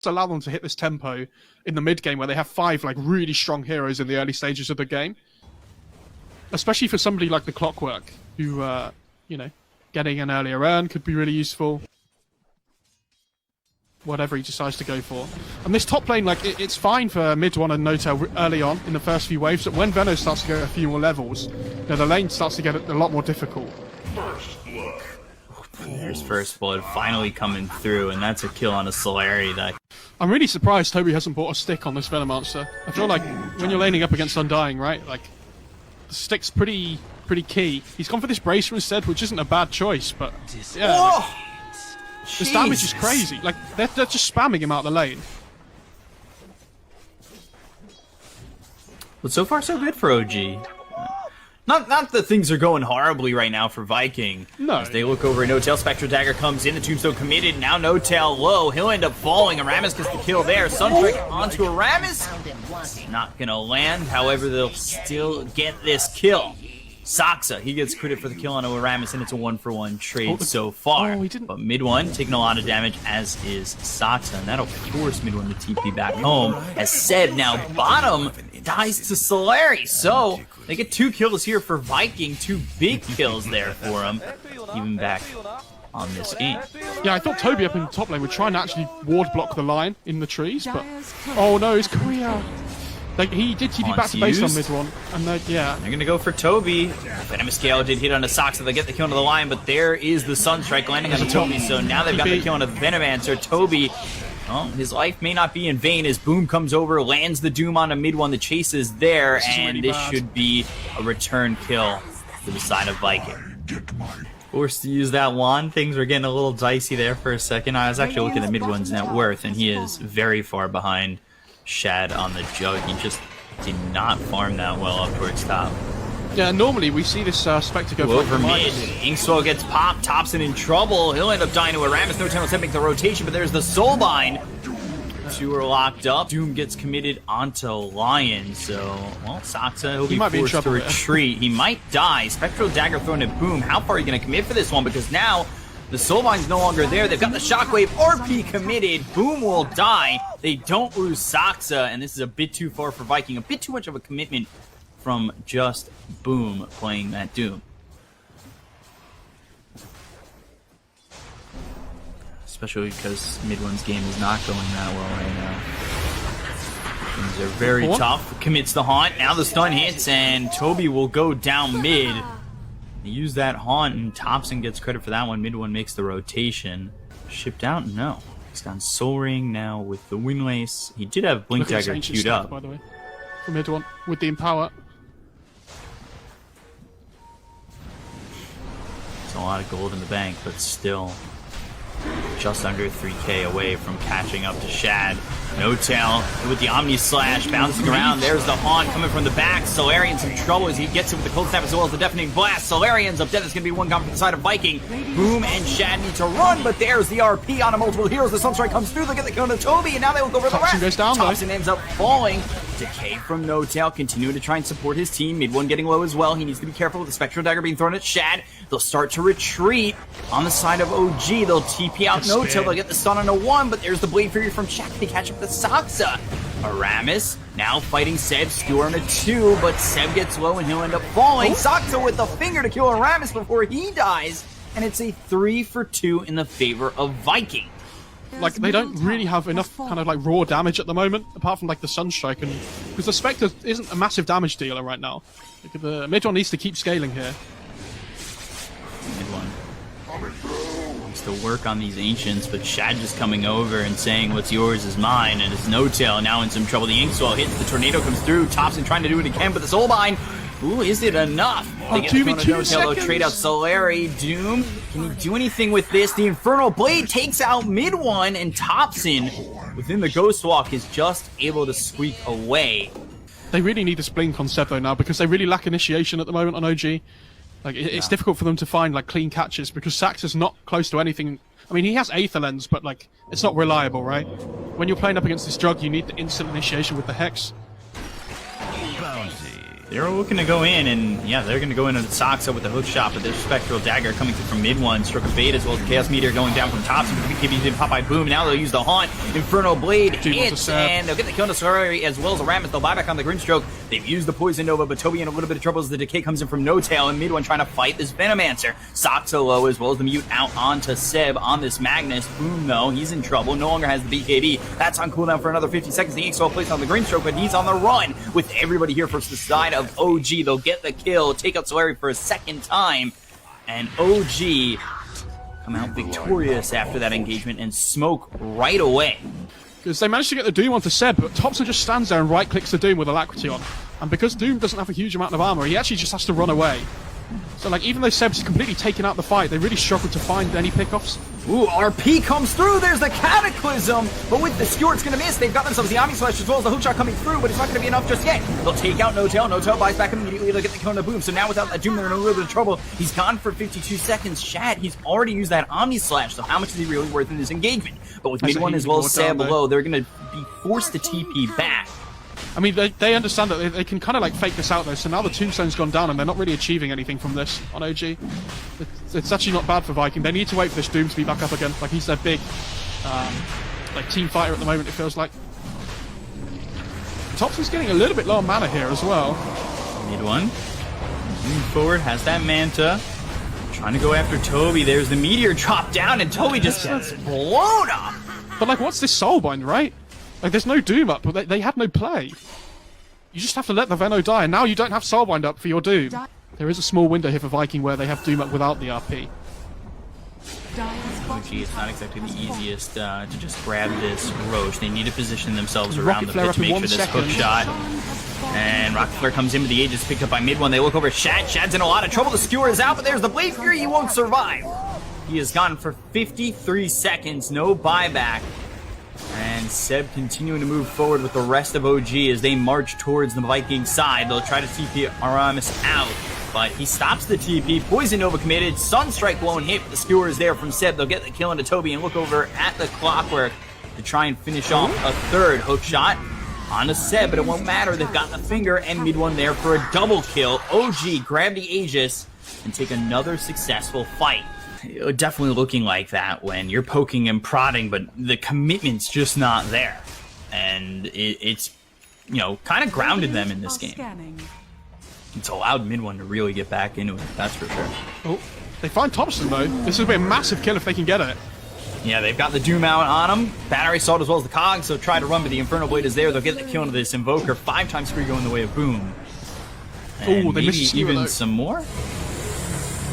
allow them to hit this tempo in the mid game where they have 5 like really strong heroes in the early stages of the game. Especially for somebody like the Clockwork, who, you know, getting an earlier earn could be really useful. Whatever he decides to go for. And this top lane, like, it's fine for mid one and No-Tail early on in the first few waves, but when Veno starts to go a few more levels, you know, the lane starts to get a lot more difficult. There's First Blood finally coming through, and that's a kill on a Solari that... I'm really surprised Toby hasn't bought a stick on this Venomancer. I feel like when you're laning up against Undying, right, like, the stick's pretty key. He's gone for this Bracer instead, which isn't a bad choice, but yeah. Like, this damage is crazy. Like, they're just spamming him out of the lane. But so far so good for OG. Not that things are going horribly right now for Viking. No. As they look over, No-Tail, Spectral Dagger comes in, the Tombstone committed, now No-Tail low, he'll end up falling, Aramis gets the kill there, Sunstrike onto Aramis, not gonna land, however they'll still get this kill. Saxa, he gets credit for the kill on Aramis, and it's a 1-for-1 trade so far. he didn't. But mid one taking a lot of damage, as is Saxa, and that'll force mid one to TP back home. As Seb now bottom dies to Solari, so they get 2 kills here for Viking, 2 big kills there for him, even back on this game. Yeah, I thought Toby up in the top lane would try and actually ward block the line in the trees, but oh no, his Korea. Like, he did TP back to base on mid one, and yeah. They're gonna go for Toby. Venomous Gale did hit on the Sox, so they get the kill into the line, but there is the Sunstrike landing on Toby, so now they've got the kill on the Venomancer. Toby, well, his life may not be in vain as Boom comes over, lands the Doom on a mid one. The chase is there, and this should be a return kill to the side of Viking. Forced to use that wand. Things were getting a little dicey there for a second. I was actually looking at mid one's net worth, and he is very far behind Shad on the Jug. He just did not farm that well up towards top. Yeah, normally we see this Spectre go over mid. Inkswell gets popped. Thompson in trouble. He'll end up dying to Aramis. No chance to make the rotation, but there's the Soulbind. 2 are locked up. Doom gets committed onto Lion, so, well, Saxa, he'll be forced to retreat. He might die. Spectral Dagger thrown at Boom. How far are you going to commit for this one? Because now the Soulbind's no longer there. They've got the Shockwave RP committed. Boom will die. They don't lose Saxa, and this is a bit too far for Viking. A bit too much of a commitment from just Boom playing that Doom. Especially because mid one's game is not going that well right now. Things are very tough. Commits the Haunt. Now the stun hits, and Toby will go down mid. They use that Haunt, and Thompson gets credit for that one. Mid one makes the rotation. Shipped out? No. He's got Soul Ring now with the Windlace. He did have Blink Dagger queued up. By the way, for mid one with the Empower. It's a lot of gold in the bank, but still just under 3k away from catching up to Shad. No-Tail with the Omni Slash bouncing around. There's the Haunt coming from the back. Solarian's in trouble as he gets it with the Cold Snap as well as the Deafening Blast. Solarian's up dead. It's going to be one coming from the side of Viking. Boom and Shad need to run, but there's the RP on a multiple heroes. The Sunstrike comes through. They get the kill to Toby, and now they will go for the rest. Goes down, Thompson ends up falling. Decay from No-Tail, continuing to try and support his team. Mid one getting low as well. He needs to be careful with the Spectral Dagger being thrown at Shad. They'll start to retreat on the side of OG. They'll TP out No-Tail. They'll get the stun on a 1, but there's the Blade Fury from Shad. They catch up with Saxa. Aramis now fighting Seb. Skewer on a 2, but Seb gets low and he'll end up falling. Saxa with the finger to kill Aramis before he dies, and it's a 3-for-2 in the favor of Viking. Like, they don't really have enough kind of like raw damage at the moment, apart from like the Sunstrike, and because the Spectre isn't a massive damage dealer right now. Like, the mid one needs to keep scaling here. Mid one needs to work on these Ancients, but Shad just coming over and saying what's yours is mine, and it's No-Tail now in some trouble. The Inkswell hits, the Tornado comes through, Thompson trying to do it again, but the Soulbind, ooh, is it enough? They get the No-Tail, they'll trade out Solari. Doom, can he do anything with this? The Infernal Blade takes out mid one, and Thompson, within the Ghost Walk, is just able to squeak away. They really need this blink on Seb though now, because they really lack initiation at the moment on OG. Like, it's difficult for them to find like clean catches because Saxa's not close to anything. I mean, he has Aether Lens, but like, it's not reliable, right? When you're playing up against this Jug, you need the instant initiation with the Hex. They're looking to go in, and yeah, they're going to go in on Soxa with the hook shot, but there's Spectral Dagger coming through from mid one, Stroke of Fate, as well as Chaos Meteor going down from top, so BKB did pop by Boom. Now they'll use the Haunt, Inferno Blade hits, and they'll get the kill on the Solari as well as a Rammus. They'll buy back on the Grimstroke. They've used the Poison Nova, but Toby in a little bit of trouble as the Decay comes in from No Tail, and mid one trying to fight this Venomancer. Soxa low as well as the Mute out onto Seb on this Magnus. Boom, though, he's in trouble, no longer has the BKB. That's on cooldown for another 50 seconds. The Ink placed on the Grimstroke, but he's on the run with everybody here for the side of OG. They'll get the kill, take out Solari for a second time, and OG come out victorious after that engagement and smoke right away. Because they managed to get the Doom onto Seb, but Thompson just stands there and right-clicks the Doom with Alacrity on. And because Doom doesn't have a huge amount of armor, he actually just has to run away. So, like, even though Seb's completely taken out the fight, they really struggle to find any pickoffs. Ooh, RP comes through, there's the Cataclysm, but with the Skewer, it's going to miss. They've got themselves the Omni Slash as well as the hookshot coming through, but it's not going to be enough just yet. They'll take out No Tail. No Tail buys back immediately. They'll get the kill on the Boom. So now without that Doom, they're in a little bit of trouble. He's gone for 52 seconds. Shad, he's already used that Omni Slash, so how much is he really worth in this engagement? But with mid one as well as Sam below, they're going to be forced to TP back. I mean, they understand that they can kind of like fake this out though, so now the Tombstone's gone down and they're not really achieving anything from this on OG. It's actually not bad for Viking. They need to wait for this Doom to be back up again. Like, he's their big like team fighter at the moment, it feels like. Thompson's getting a little bit low on mana here as well. Mid one. Moving forward, has that Manta. Trying to go after Toby. There's the Meteor drop down and Toby just gets blown up. But like, what's this Soulbind, right? Like, there's no Doom up, but they had no play. You just have to let the Veno die, and now you don't have Soulbind up for your Doom. There is a small window here for Viking where they have Doom up without the RP. OG, it's not exactly the easiest to just grab this Roche. They need to position themselves around the pit to make sure this hook shot. And Rocket Flare comes in with the Aegis picked up by mid one. They look over at Shad. Shad's in a lot of trouble. The Skewer is out, but there's the Blade Fury. He won't survive. He is gone for 53 seconds. No buyback. And Seb continuing to move forward with the rest of OG as they march towards the Viking side. They'll try to TP Aramis out, but he stops the TP. Poison Nova committed. Sunstrike won't hit. The Skewer is there from Seb. They'll get the kill into Toby and look over at the Clockwork to try and finish off a third hook shot onto Seb, but it won't matter. They've got the finger and mid one there for a double kill. OG grab the Aegis and take another successful fight. Definitely looking like that when you're poking and prodding, but the commitment's just not there. And it's, you know, kind of grounded them in this game. It's allowed mid one to really get back into it, that's for sure. Oh, they find Thompson though. This will be a massive kill if they can get it. Yeah, they've got the Doom out on him. Battery Assault as well as the Cog, so try to run, but the Infernal Blade is there. They'll get the kill into this Invoker. 5 times 3 go in the way of Boom. Oh, they missed even some more.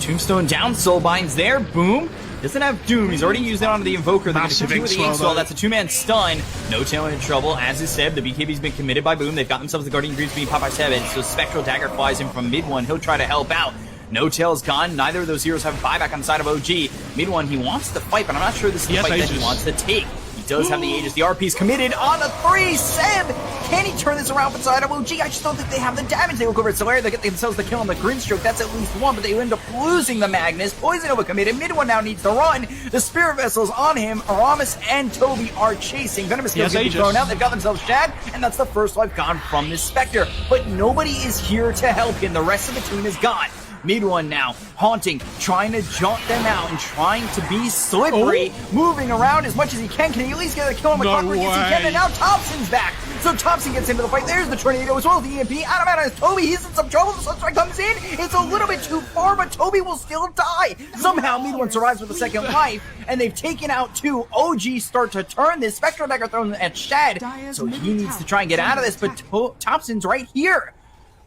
Tombstone down, Soulbind's there, Boom. Doesn't have Doom, he's already used it onto the Invoker. They're going to continue with the Inkswell, that's a 2-man stun. No Tail in trouble, as is Seb. The BKB's been committed by Boom. They've got themselves the Guardian Greaves being popped by Seb, so Spectral Dagger flies in from mid one. He'll try to help out. No Tail's gone, neither of those heroes have a buyback on the side of OG. Mid one, he wants to fight, but I'm not sure this is the fight that he wants to take. He does have the Aegis. The RP's committed on a 3. Seb! Can he turn this around with side of OG? I just don't think they have the damage. They look over at Solari. They get themselves the kill on the Grimstroke. That's at least 1, but they end up losing the Magnus. Poison Nova committed. Mid one now needs to run. The Spirit Vessel's on him. Aramis and Toby are chasing. Venomous skills get thrown out. They've got themselves Shad, and that's the first life gone from this Spectre. But nobody is here to help him. The rest of the team is gone. Mid one now, haunting, trying to jaunt them out and trying to be slippery, moving around as much as he can. Can he at least get a kill on the Clockwork? Yes, he can, and now Thompson's back. So Thompson gets into the fight. There's the Tornado as well as the EMP. Out of mana is Toby. He's in some trouble. The Sunstrike comes in. It's a little bit too far, but Toby will still die. Somehow, Mid one survives with a second life, and they've taken out 2. OG start to turn this. Spectral Dagger thrown at Shad, so he needs to try and get out of this, but Thompson's right here.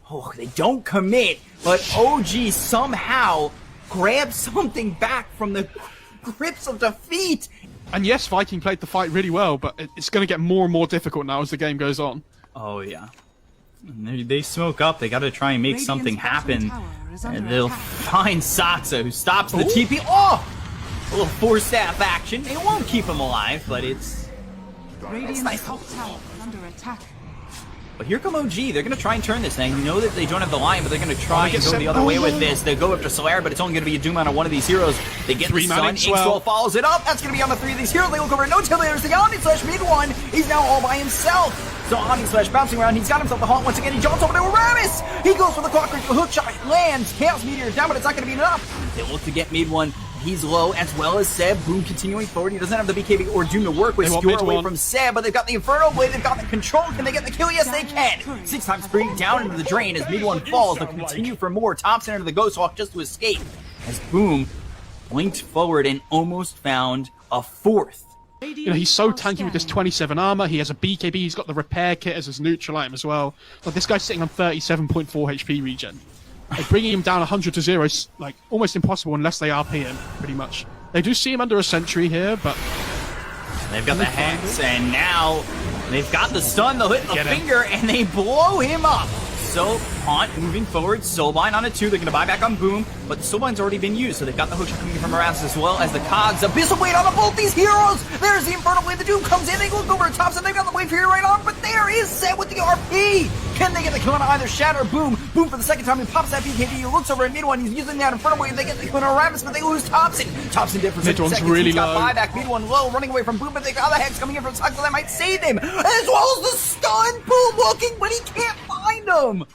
Oh, they don't commit, but OG somehow grabs something back from the grips of defeat. And yes, Viking played the fight really well, but it's going to get more and more difficult now as the game goes on. Oh, yeah. They smoke up. They got to try and make something happen. And they'll find Soxa, who stops the TP. Oh! A little 4-staff action. It won't keep him alive, but it's nice. Under attack. But here come OG. They're going to try and turn this thing. You know that they don't have the line, but they're going to try and go the other way with this. They go after Solari, but it's only going to be a Doom on one of these heroes. They get the stun. Inkswell follows it up. That's going to be on the 3 of these heroes. They look over at No Tail. There's the Omni Slash mid one. He's now all by himself. So Omni Slash bouncing around. He's got himself the haunt once again. He jumps over to Aramis. He goes for the clockwork. The hook shot lands. Chaos Meteor down, but it's not going to be enough. They look to get mid one. He's low, as well as Seb. Boom continuing forward. He doesn't have the BKB or Doom to work with. Skewer away from Seb, but they've got the Inferno Blade. They've got the control. Can they get the kill? Yes, they can. 6 times free down into the drain as mid one falls. They'll continue for more. Thompson into the Ghost Hawk just to escape. As Boom blinked forward and almost found a 4th. You know, he's so tanky with this 27 armor. He has a BKB. He's got the repair kit as his neutral item as well. Like, this guy's sitting on 37.4 HP regen. Like, bringing him down 100 to 0 is like almost impossible unless they RP him, pretty much. They do see him under a sentry here, but they've got the Hex, and now they've got the stun. They'll hit the finger, and they blow him up. So, Haunt moving forward, Soulbind on a 2. They're going to buy back on Boom, but the Soulbind's already been used, so they've got the hook shot coming from Aramis as well as the Cogs. Abyssal Blade on both these heroes! There's the Infernal Blade, the Doom comes in, they look over at Thompson, they've got the Wave Fury right on, but there is Seb with the RP! Can they get the kill on either Shatter or Boom? Boom for the second time, he pops that BKB, he looks over at mid one, he's using that Infernal Blade, they get the kill on Aramis, but they lose Thompson! Thompson dead for 6 seconds, really he's got buyback, mid one low, running away from Boom, but they got the Hex coming in from Sox, so that might save him! As well as the stun! Boom looking, but he can't find him!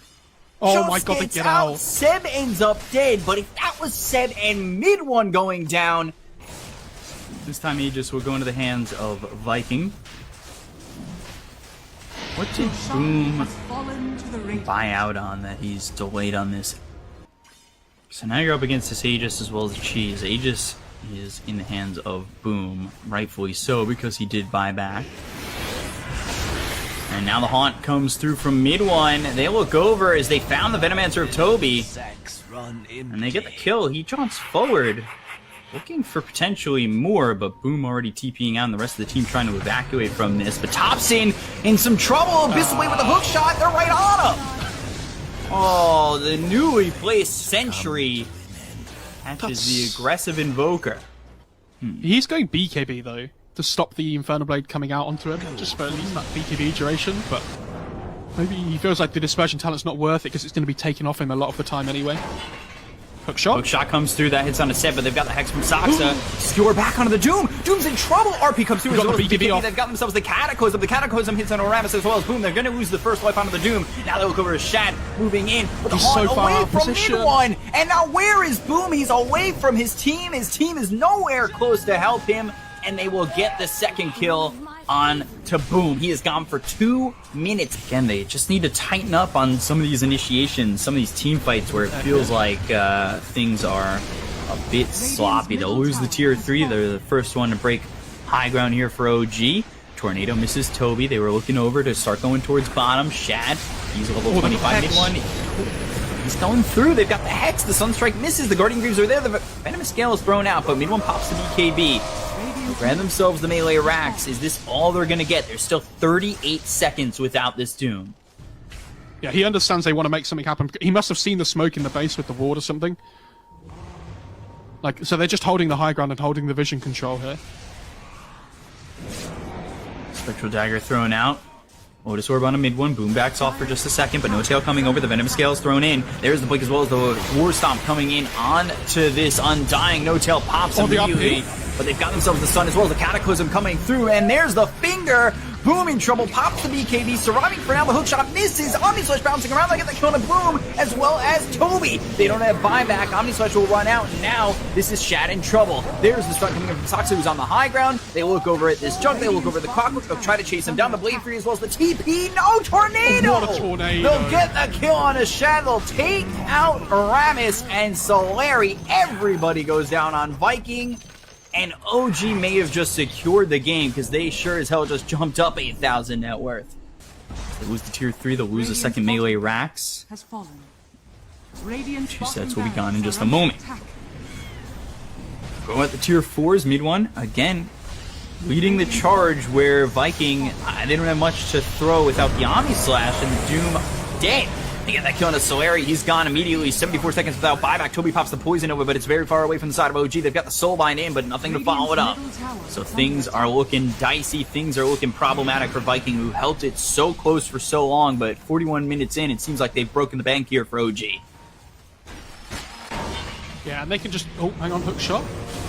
oh my god, they get out. Seb ends up dead, but if that was Seb and mid one going down, this time Aegis will go into the hands of Viking. What did Boom buy out on that he's delayed on this? So now you're up against this Aegis as well as Cheese. Aegis is in the hands of Boom, rightfully so, because he did buy back. And now the Haunt comes through from mid one. They look over as they found the Venomancer of Toby. And they get the kill. He jumps forward, looking for potentially more, but Boom already TPing out and the rest of the team trying to evacuate from this. But Thompson in some trouble. Abyssal Blade with a hook shot. They're right on him. Oh, the newly placed Sentry catches the aggressive Invoker. He's going BKB, though, to stop the Infernal Blade coming out onto him, just for at least that BKB duration, but maybe he feels like the Dispersion talent's not worth it because it's going to be taken off him a lot of the time anyway. Hook shot. Hook shot comes through, that hits on a set, but they've got the Hex from Saxa. Skewer back onto the Doom. Doom's in trouble. RP comes through as well as BKB. They've got themselves the Cataclysm. The Cataclysm hits on Aramis as well as Boom. They're going to lose the first life onto the Doom. Now they look over at Shad, moving in. But he's so far out of position. Mid one. And now where is Boom? He's away from his team. His team is nowhere close to help him. And they will get the second kill on to Boom. He is gone for 2 minutes. Again, they just need to tighten up on some of these initiations, some of these team fights where it feels like things are a bit sloppy. They'll lose the tier 3. They're the first one to break high ground here for OG. Tornado misses Toby. They were looking over to start going towards bottom. Shad, he's level 25 mid one. He's going through. They've got the Hex. The Sunstrike misses. The Guardian Greaves are there. The Venomous Scale is thrown out, but mid one pops the BKB. Grab themselves the melee racks. Is this all they're going to get? There's still 38 seconds without this Doom. Yeah, he understands they want to make something happen. He must have seen the smoke in the base with the ward or something. Like, so they're just holding the high ground and holding the vision control here. Spectral Dagger thrown out. Otis Orb on a mid one. Boom backs off for just a second, but no tail coming over. The Venomous Scale is thrown in. There's the blink as well as the War Stomp coming in onto this Undying. No tail pops immediately. But they've got themselves the stun as well as the Cataclysm coming through. And there's the finger. Boom in trouble. Pops the BKB. Surviving for now. The hookshot misses. Omni Slash bouncing around. They get the kill on Boom as well as Toby. They don't have buyback. Omni Slash will run out. And now this is Shad in trouble. There's the stun coming in from Saxa, who's on the high ground. They look over at this junk. They look over at the Clockwork. They'll try to chase him down. The Blade Fury as well as the TP. No tornado. What a tornado. They'll get the kill on a Shad. They'll take out Aramis and Solari. Everybody goes down on Viking. And OG may have just secured the game because they sure as hell just jumped up 8,000 net worth. They lose the tier 3, they'll lose the second melee racks. 2 sets will be gone in just a moment. Go at the tier 4s, mid one. Again, leading the charge where Viking, they don't have much to throw without the Omni Slash and the Doom dead. They get that kill on a Solari. He's gone immediately. 74 seconds without buyback. Toby pops the poison over, but it's very far away from the side of OG. They've got the Soulbind in, but nothing to follow it up. So things are looking dicey. Things are looking problematic for Viking, who held it so close for so long, but 41 minutes in, it seems like they've broken the bank here for OG. Yeah, and they can just... Oh, hang on. Hook shot.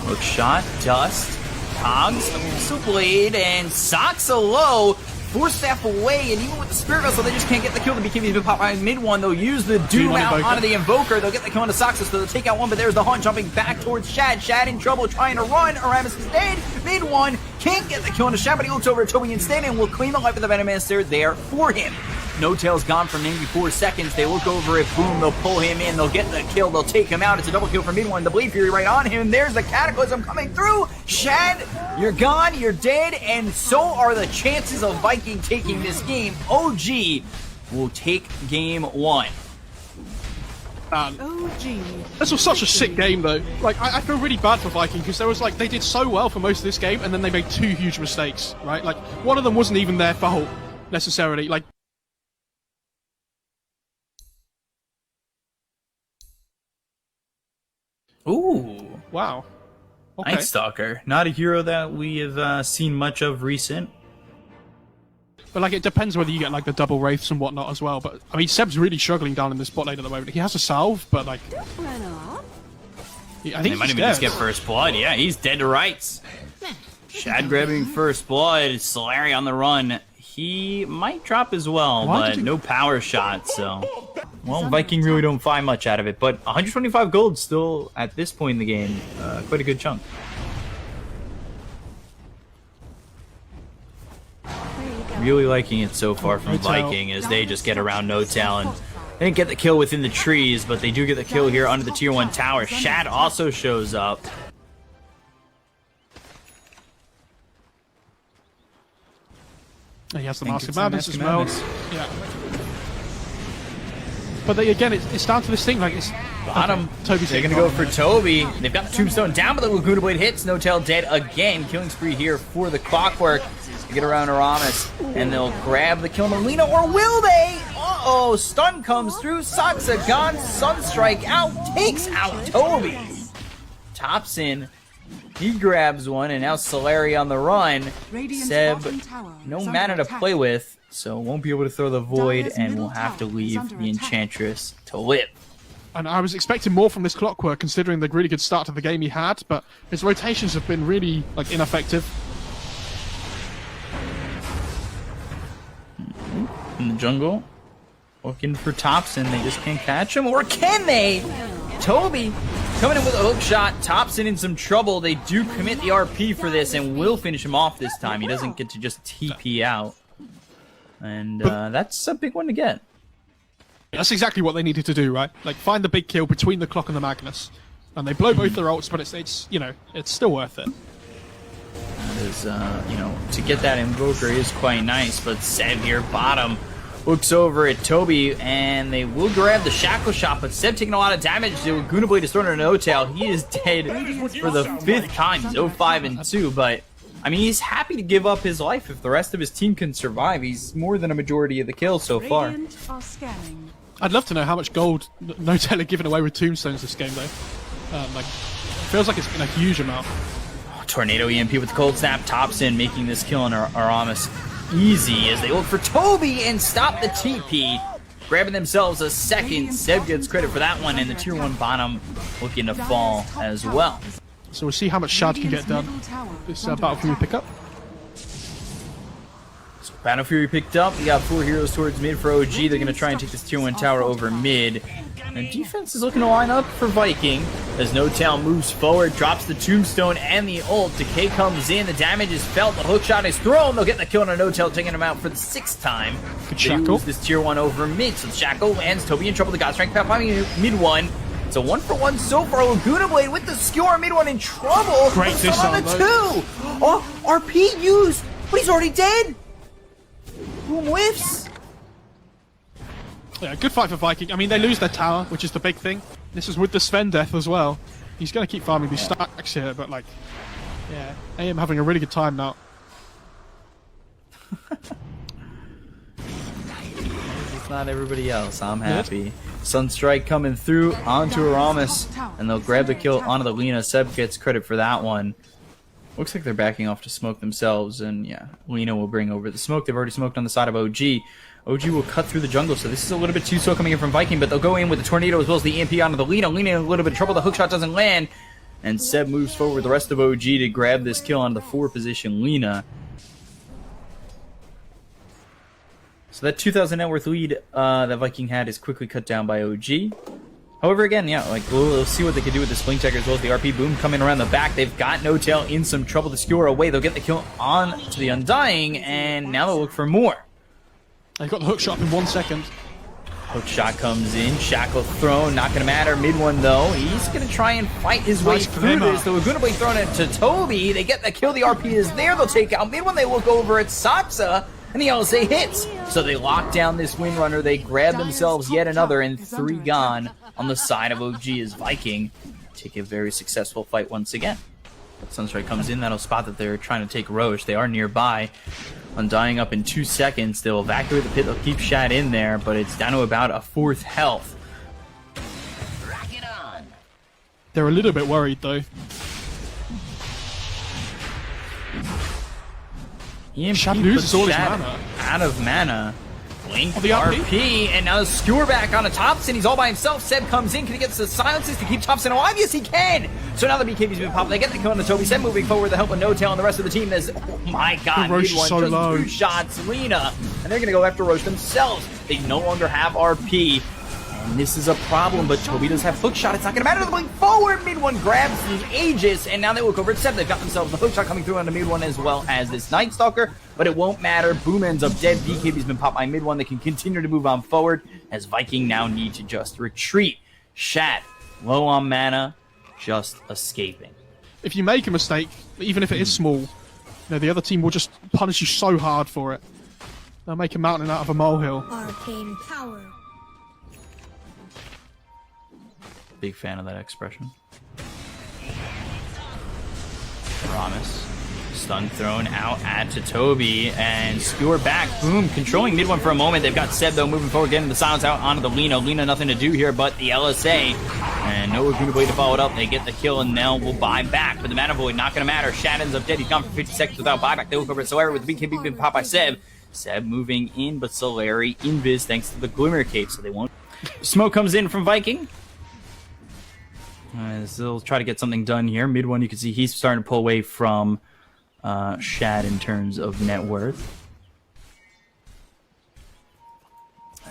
Hook shot. Dust. Cogs. Abyssal Blade. And Saxa low. Force Staff away, and even with the Spirit Vessel, they just can't get the kill. The BKB's been popped by mid one. They'll use the Doom out onto the Invoker. They'll get the kill onto Soxus, so they'll take out one, but there's the Hunt jumping back towards Shad. Shad in trouble, trying to run. Aramis is dead. Mid one can't get the kill onto Shad, but he looks over at Toby instead and will claim the life of the Venomancer there for him. No Tail's gone for 94 seconds. They look over at Boom. They'll pull him in. They'll get the kill. They'll take him out. It's a double kill for mid one. The Blade Fury right on him. There's the Cataclysm coming through. Shad, you're gone. You're dead. And so are the chances of Viking taking this game. OG will take game one. This was such a sick game, though. Like, I feel really bad for Viking because there was like they did so well for most of this game, and then they made two huge mistakes. Right? Like, one of them wasn't even their fault necessarily. Like. Ooh. Wow. Okay. Night Stalker. Not a hero that we have seen much of recent. But, like, it depends whether you get, like, the double Wraiths and whatnot as well. But, I mean, Seb's really struggling down in this bot lane at the moment. He has a salve, but, like... I think they might even just get first blood. Yeah, he's dead to rights. Shad grabbing first blood. Solari on the run. He might drop as well, but no power shot, so... Well, Viking really don't find much out of it, but 125 gold still, at this point in the game, quite a good chunk. Really liking it so far from Viking as they just get around No Tail, and they didn't get the kill within the trees, but they do get the kill here under the tier 1 tower. Shad also shows up. He has the Mask of Madness as well. Yeah. But they, again, it's down to this thing, like, it's... Bottom. Toby's they're going to go for Toby. They've got the Tombstone down, but the Laguna Blade hits. No Tail dead again. Killing spree here for the Clockwork to get around Aramis. And they'll grab the kill on Melina, or will they? Uh-oh, stun comes through. Saksa gone. Sunstrike out. Takes out Toby. Tops in. He grabs one, and now Solari on the run. Seb, no mana to play with, so won't be able to throw the Void, and will have to leave the Enchantress to live. And I was expecting more from this Clockwork, considering the really good start to the game he had, but his rotations have been really, like, ineffective. In the jungle, looking for Topson. They just can't catch him, or can they? Toby coming in with a hook shot. Topson in some trouble. They do commit the RP for this and will finish him off this time. He doesn't get to just TP out. And that's a big one to get. That's exactly what they needed to do, right? Like, find the big kill between the Clock and the Magnus. And they blow both their ults, but it's you know, it's still worth it. That is, you know, to get that Invoker is quite nice, but Seb here, bottom, looks over at Toby, and they will grab the Shackle Shot, but Seb taking a lot of damage. The Laguna Blade is thrown in a No Tail. He is dead for the 5th time. He's 0-5-2, but... I mean, he's happy to give up his life if the rest of his team can survive. He's more than a majority of the kills so far. I'd love to know how much gold No Tail are giving away with tombstones this game, though. Like, feels like it's been a huge amount. Tornado EMP with the Cold Snap. Topson making this kill on Aramis easy as they look for Toby and stop the TP. Grabbing themselves a second. Seb gets credit for that one, and the tier 1 bottom looking to fall as well. So we'll see how much Shad can get done. This Battle Fury pickup. So Battle Fury picked up. We got 4 heroes towards mid for OG. They're going to try and take this tier 1 tower over mid. And defense is looking to line up for Viking as No Tail moves forward, drops the Tombstone and the ult. Decay comes in. The damage is felt. The hook shot is thrown. They'll get the kill on a No Tail, taking him out for the 6th time. Good they Shackle. lose this tier 1 over mid. So the Shackle lands. Toby in trouble. The God Strength popping mid 1. It's a 1-for-1 so far. Laguna Blade with the skewer. Mid 1 in trouble. Great diss on the 2. Oh, RP used, but he's already dead. Boom whiffs. Yeah, good fight for Viking. I mean, they lose their tower, which is the big thing. This is with the Sven death as well. He's going to keep farming these stacks here, but, like, yeah, AM having a really good time now. It's not everybody else. I'm happy. Sunstrike coming through onto Aramis, and they'll grab the kill onto the Lina. Seb gets credit for that one. Looks like they're backing off to smoke themselves, and yeah, Lina will bring over the smoke. They've already smoked on the side of OG. OG will cut through the jungle, so this is a little bit too slow coming in from Viking, but they'll go in with the Tornado as well as the EMP onto the Lina. Lina in a little bit of trouble. The hookshot doesn't land, and Seb moves forward with the rest of OG to grab this kill on the 4 position Lina. So that 2,000 net worth lead that Viking had is quickly cut down by OG. However, again, yeah, like we'll see what they can do with this Blink Checker as well as the RP Boom coming around the back. They've got No Tail in some trouble to skewer away. They'll get the kill on to the Undying, and now they'll look for more. They've got the hook shot up in 1 second. Hook shot comes in, Shackle thrown, not gonna matter. Mid one though, he's gonna try and fight his way through this. The Laguna Blade thrown it to Toby. They get the kill, the RP is there, they'll take out mid one. They look over at Saksa, and the LSA hits. So they lock down this Windrunner, they grab themselves yet another, and 3 gone on the side of OG as Viking take a very successful fight once again. Sunstrike comes in, that'll spot that they're trying to take Roche. They are nearby. Undying up in 2 seconds. They'll evacuate the pit, they'll keep Shad in there, but it's down to about a 4th health. They're a little bit worried though. Shad loses all his mana. Out of mana. Blink, the RP, and now the Skewer back on a Thompson. He's all by himself. Seb comes in. Can he get the silences to keep Thompson alive? Yes, he can. So now the BKB's been popped. They get the kill on the Toby. Seb moving forward with the help of No Tail and the rest of the team. There's, oh my god, Roche is so low. 2 shots. Lena, and they're going to go after Roche themselves. They no longer have RP. And this is a problem, but Toby does have hook shot. It's not going to matter. They're going forward. Mid one grabs the Aegis, and now they look over at Seb. They've got themselves the hook shot coming through on the mid one as well as this Night Stalker, but it won't matter. Boom ends up dead. BKB's been popped by mid one. They can continue to move on forward as Viking now need to just retreat. Shad, low on mana, just escaping. If you make a mistake, even if it is small, you know, the other team will just punish you so hard for it. They'll make a mountain out of a molehill. Arcane power. Big fan of that expression. Promise. Stun thrown out at to Toby, and Skewer back. Boom, controlling mid one for a moment. They've got Seb, though, moving forward, getting the silence out onto the Lena. Lena, nothing to do here but the LSA. And no Laguna Blade to follow it up. They get the kill, and now will buy back. But the Mana Void, not going to matter. Shad ends up dead. He's gone for 50 seconds without buyback. They look over at Solari with the BKB being popped by Seb. Seb moving in, but Solari invis thanks to the Glimmer Cape, so they won't. Smoke comes in from Viking. They'll try to get something done here. Mid one, you can see he's starting to pull away from Shad in terms of net worth.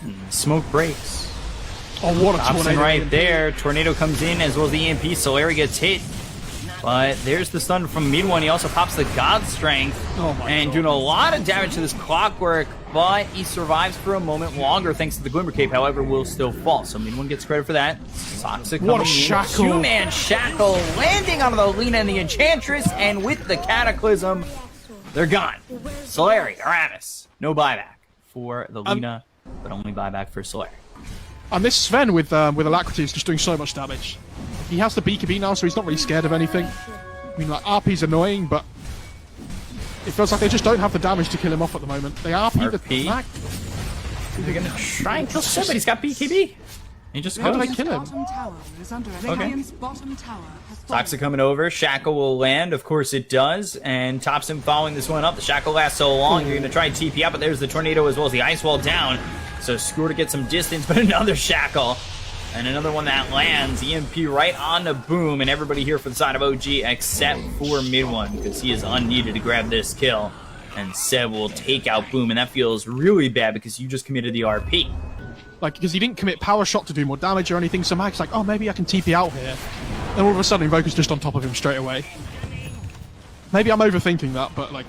And Smoke breaks. Oh, what a Thompson tornado right there. Tornado comes in as well as the EMP. Solari gets hit. But there's the stun from mid one. He also pops the God Strength. Oh my and God. doing a lot of damage to this Clockwork. But he survives for a moment longer thanks to the Glimmer Cape. However, will still fall. So mid one gets credit for that. Saksa coming What a in. shackle. 2-man shackle landing on the Lena and the Enchantress. And with the Cataclysm, they're gone. Solari, Aramis. No buyback for the Lena, but only buyback for Solari. And this Sven with Alacrity is just doing so much damage. He has the BKB now, so he's not really scared of anything. I mean, like, RP's annoying, but it feels like they just don't have the damage to kill him off at the moment. They RP the flag. They're gonna try and kill Seb, but he's got BKB. He just How goes. do they kill him? Okay. Toxic coming over. Shackle will land. Of course it does. And Thompson following this one up. The Shackle lasts so long. You're going to try and TP out, but there's the Tornado as well as the Ice Wall down. So Skewer to get some distance, but another Shackle. And another one that lands. EMP right on the Boom. And everybody here for the side of OG except for mid one because he is unneeded to grab this kill. And Seb will take out Boom. And that feels really bad because you just committed the RP. Like, because he didn't commit Power Shot to do more damage or anything, so Mag's like, oh, maybe I can TP out here. Then all of a sudden, Invoker's just on top of him straight away. Maybe I'm overthinking that, but, like,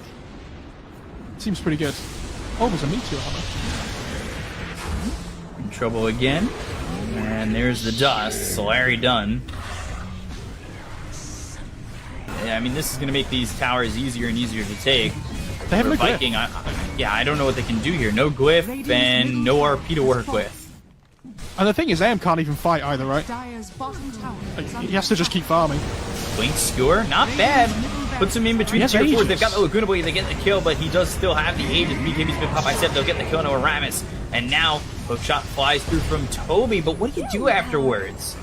it seems pretty good. Oh, there's a Meteor Hammer. In trouble again. And there's the dust. Solari done. Yeah, I mean, this is going to make these towers easier and easier to take. They have no Viking, I don't know what they can do here. No glyph and no RP to work with. And the thing is, AM can't even fight either, right? Like, he has to just keep farming. Blink Skewer, not bad. Puts him in between He has tier 4s. Aegis. They've got the Laguna Blade, they get the kill, but he does still have the Aegis. BKB's been popped by Seb, they'll get the kill on Aramis. And now, hookshot flies through from Toby, but what do you do afterwards?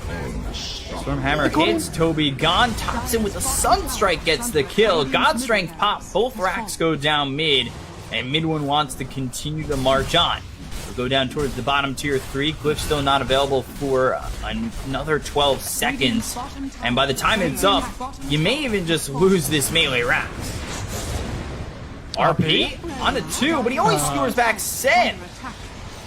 Stormhammer hits, Toby gone. Thompson with a Sunstrike gets the kill. God Strength pop, both racks go down mid, and mid one wants to continue to march on. We'll go down towards the bottom tier 3. Glyph still not available for another 12 seconds. And by the time it's up, you may even just lose this melee round. RP on a 2, but he only skewers back Seb.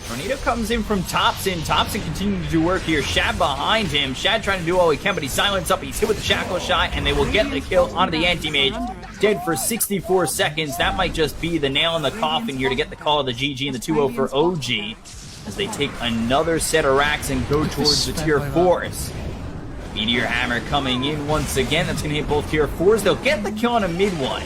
Tornado comes in from Thompson. Thompson continuing to do work here. Shad behind him. Shad trying to do all he can, but he's silenced up. He's hit with the shackle shot, and they will get the kill onto the anti-mage. Dead for 64 seconds. That might just be the nail in the coffin here to get the call of the GG and the 2-0 for OG as they take another set of racks and go towards the tier 4s. Meteor Hammer coming in once again. That's going to hit both tier 4s. They'll get the kill on a mid one.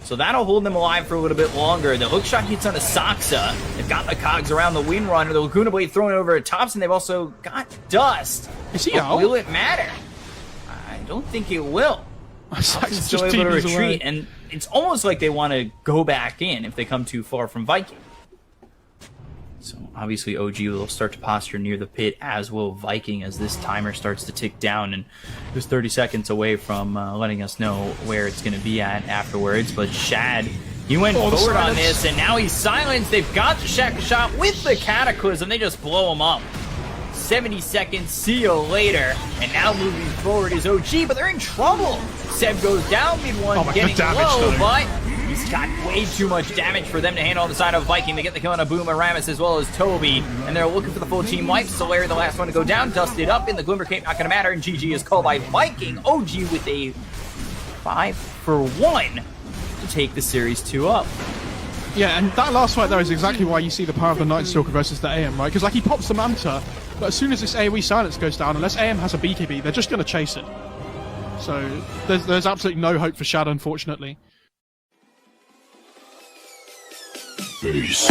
So that'll hold them alive for a little bit longer. The hook shot hits on a Saksa. They've got the cogs around the Wind Runner. The Laguna Blade thrown over at Thompson. They've also got Dust. Is he out? Will it matter? I don't think it will. Thompson's still able to retreat, and it's almost like they want to go back in if they come too far from Viking. So obviously OG will start to posture near the pit, as will Viking, as this timer starts to tick down, and it was 30 seconds away from letting us know where it's going to be at afterwards. But Shad, he went forward on this, and now he's silenced. They've got the shack shot with the Cataclysm. They just blow him up. 70 seconds, see you later. And now moving forward is OG, but they're in trouble. Seb goes down, mid one, getting low, but he's got way too much damage for them to handle on the side of Viking. They get the kill on a Boom Aramis as well as Toby, and they're looking for the full team wipe. Solari, the last one to go down, dusted up in the Glimmer Cape, not going to matter, and GG is called by Viking. OG with a 5-for-1 to take the Series 2 up. Yeah, and that last fight, though, is exactly why you see the power of the Night Stalker versus the AM, right? Because, like, he pops the Manta, but as soon as this AoE silence goes down, unless AM has a BKB, they're just going to chase it. So there's absolutely no hope for Shad, unfortunately. Peace.